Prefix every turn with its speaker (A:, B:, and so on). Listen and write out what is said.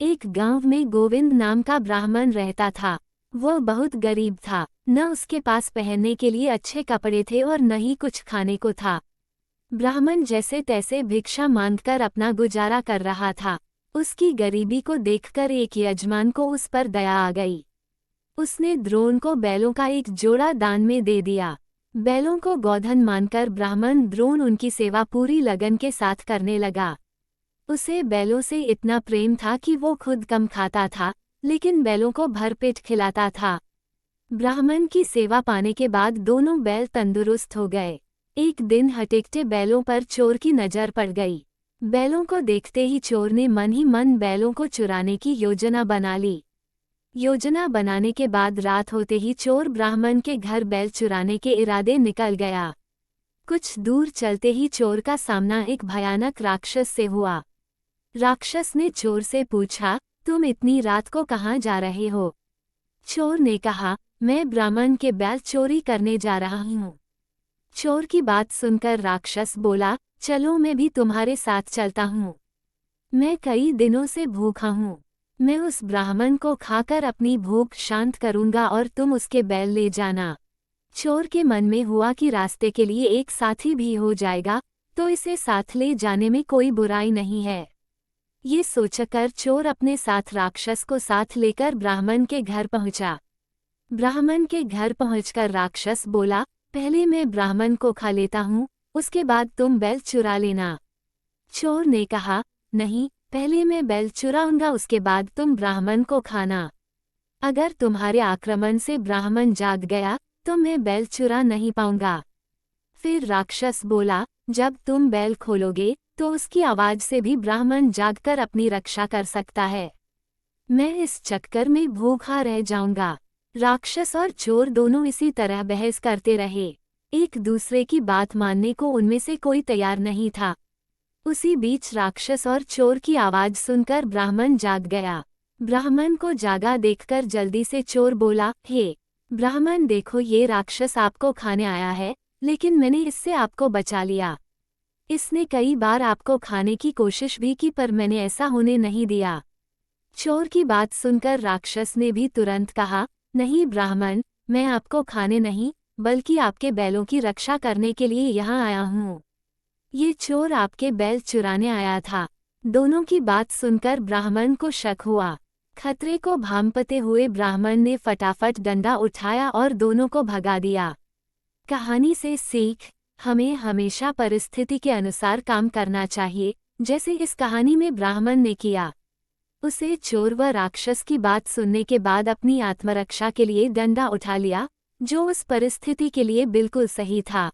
A: एक गांव में गोविंद नाम का ब्राह्मण रहता था। वो बहुत गरीब था, न उसके पास पहनने के लिए अच्छे कपड़े थे और न ही कुछ खाने को था। ब्राह्मण जैसे तैसे भिक्षा मांगकर अपना गुजारा कर रहा था। उसकी गरीबी को देखकर एक यजमान को उस पर दया आ गई। उसने द्रोण को बैलों का एक जोड़ा दान में दे दिया। बैलों को गोधन मानकर ब्राह्मण द्रोण उनकी सेवा पूरी लगन के साथ करने लगा। उसे बैलों से इतना प्रेम था कि वो खुद कम खाता था, लेकिन बैलों को भरपेट खिलाता था। ब्राह्मण की सेवा पाने के बाद दोनों बैल तंदुरुस्त हो गए। एक दिन हटेकटे बैलों पर चोर की नजर पड़ गई। बैलों को देखते ही चोर ने मन ही मन बैलों को चुराने की योजना बना ली। योजना बनाने के बाद रात होते ही चोर ब्राह्मण के घर बैल चुराने के इरादे निकल गया। कुछ दूर चलते ही चोर का सामना एक भयानक राक्षस से हुआ। राक्षस ने चोर से पूछा, तुम इतनी रात को कहाँ जा रहे हो? चोर ने कहा, मैं ब्राह्मण के बैल चोरी करने जा रहा हूँ। चोर की बात सुनकर राक्षस बोला, चलो मैं भी तुम्हारे साथ चलता हूँ। मैं कई दिनों से भूखा हूँ। मैं उस ब्राह्मण को खाकर अपनी भूख शांत करूँगा और तुम उसके बैल ले जाना। चोर के मन में हुआ कि रास्ते के लिए एक साथी भी हो जाएगा, तो इसे साथ ले जाने में कोई बुराई नहीं है। ये सोचकर चोर अपने साथ राक्षस को साथ लेकर ब्राह्मण के घर पहुंचा। ब्राह्मण के घर पहुंचकर राक्षस बोला, पहले मैं ब्राह्मण को खा लेता हूँ, उसके बाद तुम बैल चुरा लेना। चोर ने कहा, नहीं, पहले मैं बैल चुराऊंगा, उसके बाद तुम ब्राह्मण को खाना। अगर तुम्हारे आक्रमण से ब्राह्मण जाग गया तो मैं बैल चुरा नहीं पाऊंगा। फिर राक्षस बोला, जब तुम बैल खोलोगे तो उसकी आवाज से भी ब्राह्मण जागकर अपनी रक्षा कर सकता है। मैं इस चक्कर में भूखा रह जाऊंगा। राक्षस और चोर दोनों इसी तरह बहस करते रहे। एक दूसरे की बात मानने को उनमें से कोई तैयार नहीं था। उसी बीच राक्षस और चोर की आवाज सुनकर ब्राह्मण जाग गया। ब्राह्मण को जागा देखकर जल्दी से चोर बोला, हे ब्राह्मण, देखो ये राक्षस आपको खाने आया है, लेकिन मैंने इससे आपको बचा लिया। इसने कई बार आपको खाने की कोशिश भी की, पर मैंने ऐसा होने नहीं दिया। चोर की बात सुनकर राक्षस ने भी तुरंत कहा, नहीं ब्राह्मण, मैं आपको खाने नहीं, बल्कि आपके बैलों की रक्षा करने के लिए यहाँ आया हूँ। ये चोर आपके बैल चुराने आया था। दोनों की बात सुनकर ब्राह्मण को शक हुआ। खतरे को भांपते हुए ब्राह्मण ने फटाफट डंडा उठाया और दोनों को भगा दिया। कहानी से सीख, हमें हमेशा परिस्थिति के अनुसार काम करना चाहिए, जैसे इस कहानी में ब्राह्मण ने किया। उसे चोर व राक्षस की बात सुनने के बाद अपनी आत्मरक्षा के लिए डंडा उठा लिया, जो उस परिस्थिति के लिए बिल्कुल सही था।